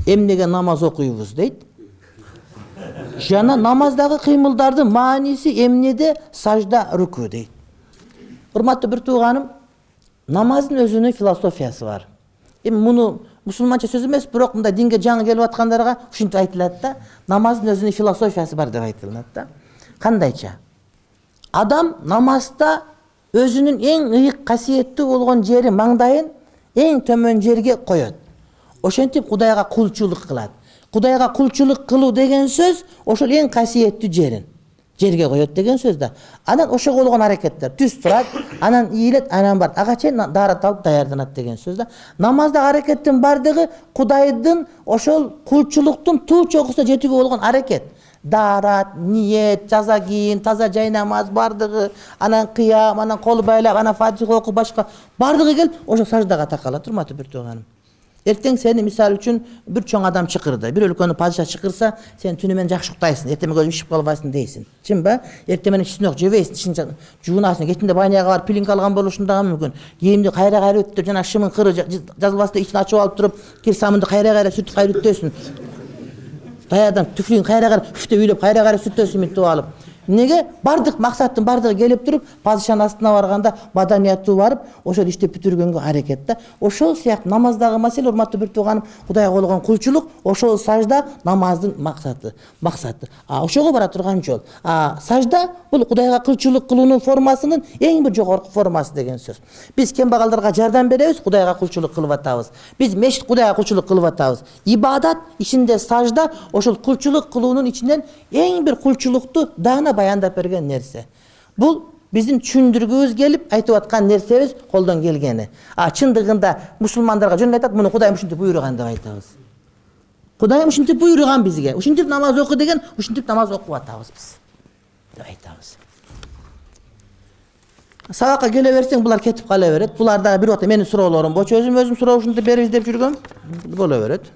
Эмнеге намаз окуйбуз дейт. Жана намаздагы кыймылдардын мааниси эмнеде? Сажда, рүкү дейт. Урматтуу бир тууганым, намаздын өзүнүн философиясы бар. Эми муну мусулманча сөз эмес, бирок мындай динге жаңы келип аткандарга ушинтип айтылат да, намаздын өзүнүн философиясы бар деп айтылат да. Кандайча? Адам намазда өзүнүн эң ыйык касиеттүү болгон жери маңдайын эң төмөн жерге коет. Ошентип Кудайга кулчулук кылат. Кудайга кулчулук кылуу деген сөз ошол эң касиеттүү жерге коет деген сөз да. Анан ошого болгон аракеттер түз турат, анан ийилет, анан бар. Ага чейин даарат алып даярданат деген сөз да. Намаздагы аракеттин бардыгы Кудайдын ошол кулчулуктун туу чокусуна жетүүгө болгон аракет. Даарат, ниет, жаза кийин, таза жай намаз бардыгы, анан кыям, анан кол байлап, анан фатиха окуп, башка бардыгы келип ошо саждага такалат. Урматтуу бир тууганым. Эртең сени мисалы үчүн бир чоң адам чакырды. Бир өлкөнү падыша чакырса, сен түнү менен жакшы уктайсың, эртең көзүң ишип калбайсың дейсиң. Чынбы? Эртең менен чечинок жебейсиң, тишиң жуунасың, кечинде баняга барып пилинг алган болушуң дагы мүмкүн. Кийимди кайра өттүп, жана шымын кыры жазылбаста ичин ачып алып туруп, кирсамынды кайра сүртүп кайра үттөсүң. Даярдан түфлүгүн кайра үфтөп үйлөп кайра сүртөсүң мынтип алып. Неге? Бардык максаттын бардыгы келип туруп, падышанын астына барганда маданияттуу барып, ошол иштеп бүтүргөнгө аракет да. Ошол сыяктуу намаздагы маселе, урматтуу бир тууганым, Кудайга болгон кулчулук, ошол сажда намаздын максаты. Ошого бара турган жол. Сажда бул Кудайга кулчулук кылуунун формасынын эң бир жогорку формасы деген сөз. Биз кембагалдарга жардам беребиз, Кудайга кулчулук кылып атабыз. Биз мешит Кудайга кулчулук кылып атабыз. Ибадат ичинде сажда ошол кулчулук кылуунун ичинен эң бир кулчулукту даана баяндап берген нерсе. Бул биздин түшүндүргүбүз келип айтып аткан нерсебиз колдон келгени. Чындыгында мусулмандарга жөн айтат, муну Кудай ушинтип буйруган деп айтабыз. Кудай ушинтип буйруган бизге. Ушинтип намаз оку деген, ушинтип намаз окуп атабыз биз деп айтабыз. Сабакка келе берсең, булар кетип кала берет. Булар дагы бир убакта менин суроолорум болчу, өзүм суроо ушинтип бериз деп жүргөм. Боло берет.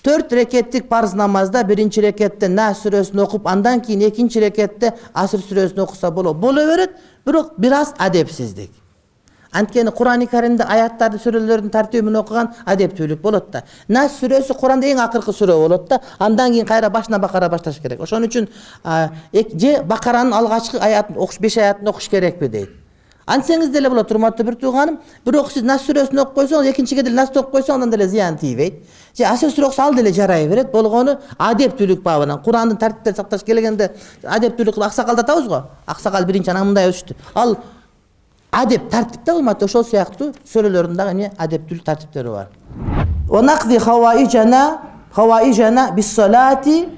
4 рекеттик парз намазда биринчи рекетте Нас сүрөсүн окуп, андан кийин экинчи рекетте Аср сүрөсүн окуса боло берет, бирок бир аз адепсиздик. Анткени Кур'ан-ы Каримде аяттарды, сүрөлөрдүн тартиби менен окуган адептүүлүк болот да. Нас сүрөсү Кур'анда эң акыркы сүрө болот да. Андан кийин кайра башынан Бакара башташ керек. Ошон үчүн же Бакаранын алгачкы аятын окуш, 5 аятын окуш керекпи дейт. Ансеңиз деле болот, урматтуу бир тууганым. Бирок сиз Нас сүрөсүн окуп койсоңуз, экинчиге деле Насты окуп койсоңуз, андан деле зыян тийбейт. Же Аср сүрөсү ал деле жарай берет. Болгону адептүүлүк бабынан. Кур'андын тартиптерин сакташ келгенде адептүүлүк аксакалдатабыз го. Аксакал биринчи анан мындай өчтү. Ал адеп тартипте урматтуу, ошол сыяктуу сүрөлөрдүн дагы адептүүлүк тартиптери бар. Ва нақди хаваижана бис-салати.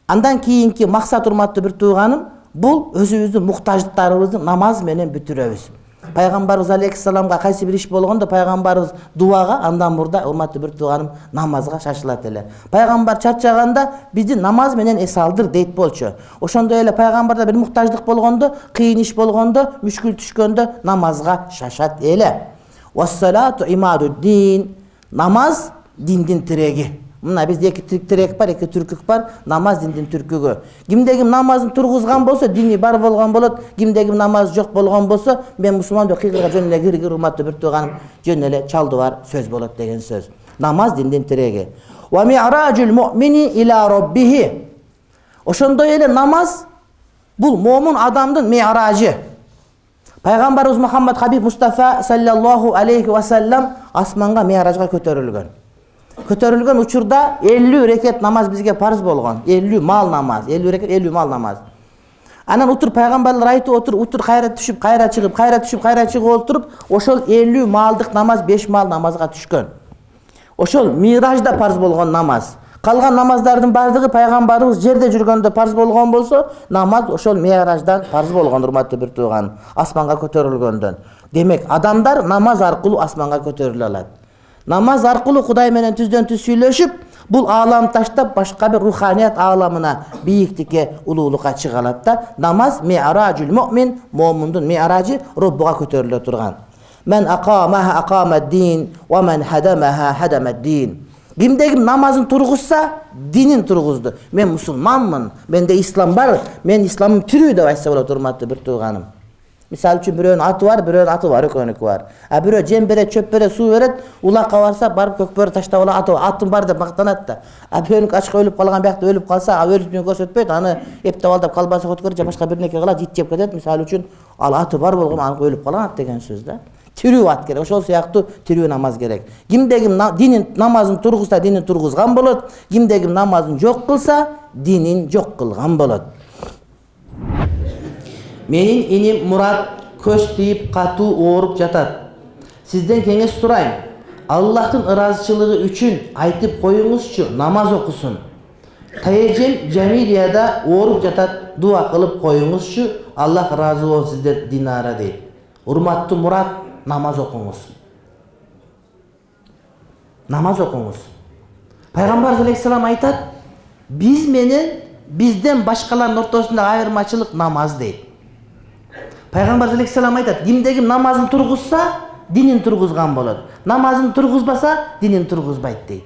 Андан кийинки максат, урматтуу бир тууганым, бул өзүбүздүн муктаждыктарыбызды намаз менен бүтүрөбүз. Пайгамбарыбыз алейхиссаламга кайсы бир иш болгондо пайгамбарыбыз дуага, андан мурда урматтуу бир тууганым намазга шашылат эле. Пайгамбар чарчаганда бизди намаз менен эс алдыр дейт болчу. Ошондой эле пайгамбарда бир муктаждык болгондо, кыйын иш болгондо, мүшкүл түшкөндө намазга шашат эле. Вассалату имадуддин. Намаз диндин тиреги. Мына бизде эки тирек бар, эки түркүк бар. Намаз диндин түркүгү. Кимде ким намазын тургузган болсо, дини бар болгон болот. Кимде ким намаз жок болгон болсо, мен мусулман деп кыйгырга жөн эле киргир, урматтуу бир тууганым, жөн эле чалды бар сөз болот деген сөз. Намаз диндин тиреги. Ва ми'ражул му'мини ила роббихи. Ошондой эле намаз бул момун адамдын ми'ражы. Пайгамбарыбыз Мухаммад Хабиб Мустафа саллаллаху алейхи ва саллам асманга ми'ражга көтөрүлгөн учурда 50 рекет намаз бизге парыз болгон. 50 мал намаз, 50 рекет, 50 мал намаз. Анан утур пайгамбарлар айтып утур кайра түшүп, кайра чыгып, кайра түшүп, кайра чыгып отуруп, ошол 50 малдык намаз 5 мал намазга түшкөн. Ошол миражда парыз болгон намаз. Калган намаздардын бардыгы пайгамбарыбыз жерде жүргөндө парыз болгон болсо, намаз ошол мираждан парыз болгон, урматтуу бир тууган, асманга көтөрүлгөндөн. Демек, адамдар намаз аркылуу асманга көтөрүлө алат. Намаз аркылуу Кудай менен түздөн түз сүйлөшүп, бул аалам таштап башка бир руханият ааламына, бийиктикке, улуулукка чыга алат да. Намаз ми'ражул му'мин, момундун ми'ражы Роббуга көтөрүлө турган. Мен акамаха акамад-дин ва мен хадамаха хадамад-дин. Кимде ким намазын тургузса, динин тургузду. Мен мусулманмын, менде ислам бар, мен исламым тирүү деп айтса болот, урматтуу бир тууганым. Misal üчүн бирөөнүн аты бар, экөөнүкү бар. А бирөө жем берет, чөп берет, суу берет, улакка барса барып көкбөрү таштап алып атым бар деп мактанат да. А бирөөнүкү ачка өлүп калган, биякта өлүп калса, өлүшүн көрсөтпөйт, аны эптеп алдап колбаса көткөрүп же башка бир нерсе кылат, жит жеп кетет. Мисал үчүн ал аты бар болгон аныкы өлүп калган деген сөз да. Тирүү ат керек. Ошол сыяктуу тирүү намаз керек. Кимде ким динин намазын тургузса, динин тургузган болот. Кимде ким намазын жок кылса, динин жок кылган болот. Менин иним Мурат көз тийип катуу ооруп жатат. Сизден кеңеш сурайм. Аллахтын ыраазычылыгы үчүн айтып коюңузчу, намаз окусун. Таежем Жамилияда ооруп жатат, дуа кылып коюңузчу. Аллах ыраазы болсун сиздер Динара дейт. Урматтуу Мурат, намаз окуңуз. Намаз окуңуз. Пайгамбар алейхиссалам айтат, биз менен бизден башкалардын ортосунда айырмачылык намаз дейт. Пайгамбар алейхиссалам айтат, кимде ким намазын тургузса, динин тургузган болот. Намазын тургузбаса, динин тургузбайт дейт.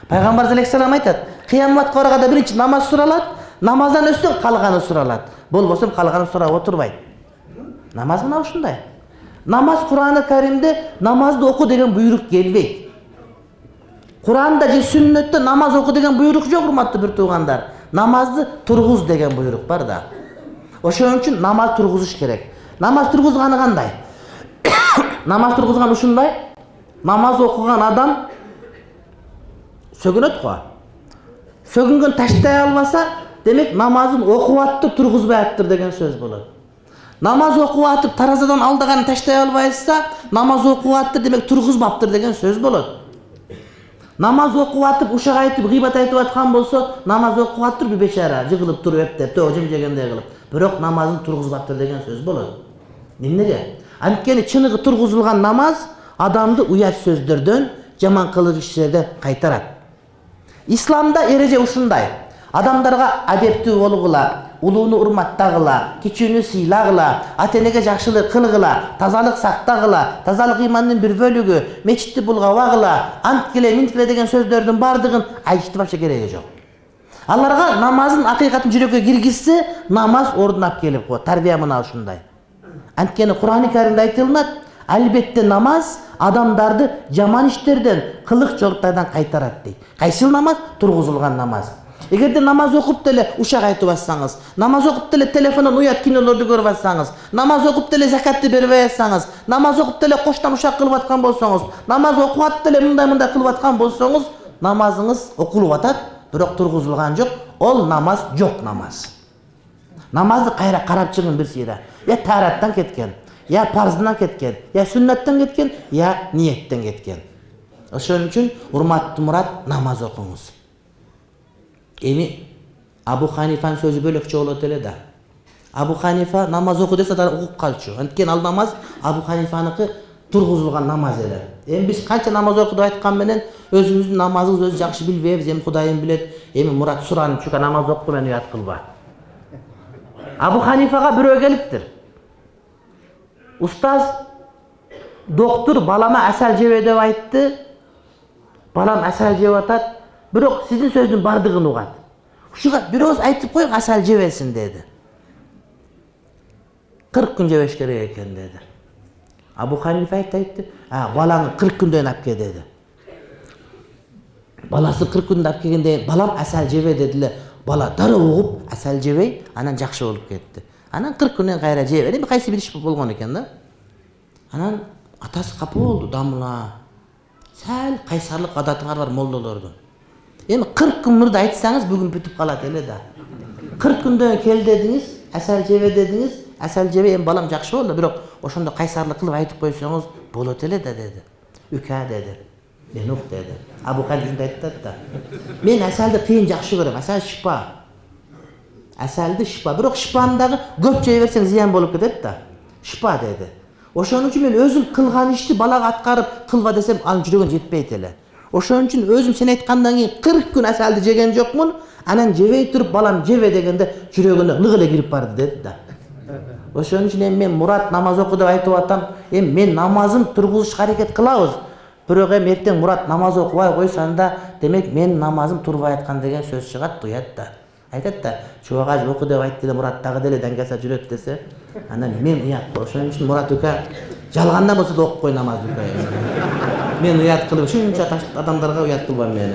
Пайгамбар алейхиссалам айтат, кыяматка барганда биринчи намаз суралат, намаздан өссөң калганы суралат. Болбосо калганы сурап отурбайт. Намаз мына ушундай. Намаз Кур'аны Каримде намазды оку деген буйрук келбейт. Кур'анда же сүннөттө намаз оку деген буйрук жок, урматтуу бир туугандар. Намазды тургуз деген буйрук бар да. Ошон үчүн намаз тургузуш керек. Намаз тургузганы кандай? Намаз тургузган ушундай. Намаз окуган адам сөгүнөт го. Сөгүнгөн таштай албаса, демек намазын окуп атты, тургузбай аттыр деген сөз болот. Намаз окуп атып таразадан алдаган таштай албайса, намаз окуп атты, демек тургузбаптыр деген сөз болот. Намаз окуп атып, ушак айтып, гыйбат айтып аткан болсо, намаз окуп аттыр бир бечара, жыгылып туруп эптеп, жем жегендей кылып. Бирок намазын тургузбаптыр деген сөз болот. Эмнеге? Анткени чыныгы тургузулган намаз адамды уят сөздөрдөн, жаман кылык иштерден кайтарат. Исламда эреже ушундай. Адамдарга адептүү болгула, улууну урматтагыла, кичүүнү сыйлагыла, ата-энеге жакшылык кылгыла, тазалык сактагыла, тазалык имандын бир бөлүгү, мечитти булгабагыла, анткеле, минткеле деген сөздөрдүн бардыгын айтышты вообще кереги жок. Аларга намазын акыйкатын жүрөккө киргизсе, намаз ордунап келип коет. Тарбия мына ушундай. Анткени Кур'аны Каримде айтылат, албетте намаз адамдарды жаман иштерден, кылык жоруктардан кайтарат дейт. Кайсыл намаз? Тургузулган намаз. Эгерде намаз окуп деле ушак айтып атсаңыз, намаз окуп деле телефондон уят кинолорду көрүп атсаңыз, намаз окуп деле закатты бербей атсаңыз, намаз окуп деле коштан ушак кылып аткан болсоңуз, намаз окуп ат деле мындай кылып аткан болсоңуз, намазыңыз окулуп атат, бирок тургузулган жок. Ол намаз жок намаз. Намазды кайра карап чыгың бир сыйра. Я тараттан кеткен, я парзынан кеткен, я сүннаттан кеткен, я ниеттен кеткен. Ошон үчүн урматтуу Мурат, намаз окуңуз. Эми Абу Ханифанын сөзү бөлөкчө болот эле да. Абу Ханифа намаз оку десе да окуп калчу. Анткени ал намаз Абу Ханифаныкы тургузулган намаз эле. Эми биз канча намаз оку деп айткан менен өзүбүздүн намазыбызды өзү жакшы билбейбиз. Эми Кудайым билет. Эми Мурат суранып чука намаз окуп мени уят кылба. Абу Ханифага бирөө келиптир. Устаз, доктор балама асал жебе деп айтты. Балам асал жеп атат. Бирок сиздин сөздүн бардыгын угат. Ушуга бир ооз айтып коюң, асал жебесин деди. 40 күн жебеш керек экен деди. Абу Ханифа айтты, балаңы 40 күндөн алып кел деди. Баласы 40 күндөн алып келгенде, балам асал жебе дедиле. Бала дароо угуп асал жебей, анан жакшы болуп кетти. Анан 40 күндөн кайра жебе. Эми кайсы бир иш болгон экен да. Анан атасы капа болду, дамла. Сәл кайсарлык адатыңар бар молдолордун. Эми 40 күн мурда айтсаңыз бүгүн бүтүп калат эле да. 40 күндөн кел дедиңиз, асал жебе дедиңиз, асал жебе эми балам жакшы болду, бирок ошондо кайсарлык кылып айтып койсоңуз болот эле да деди. Үка деди. Мен ук деди. Абу Ханифа айтты да. Мен асалды кыйын жакшы көрөм, асал шипа. Асалды шипа, бирок шипаны дагы көп жей берсең зыян болуп кетет да. Шипа деди. Ошон үчүн мен өзүм кылган ишти балага аткарып кылба десем, анын жүрөгүнө жетпейт эле. Ошон үчүн өзүм сен айткандан кийин 40 күн асалды жеген жокмун, анан жебей туруп балам жебе дегенде жүрөгүнө лыг эле кирип барды деди да. Ошон үчүн эми мен Мурат намаз оку деп айтып атам, эми мен намазын тургузушка аракет кылабыз. Бирок эми эртең Мурат намаз окубай койсо анда демек мен намазым турбай аткан деген сөз чыгат, уят да. айтат да чубагаж окуу деп айтты деле Мурат дагы деле даңгаса жүрөт десе, анан мен уят болуп ошон үчүн Мурат ука жалгандан болсо да окуп кой намазды ука. Мен уят кылып ушунча адамдарга уят кылбайм мен.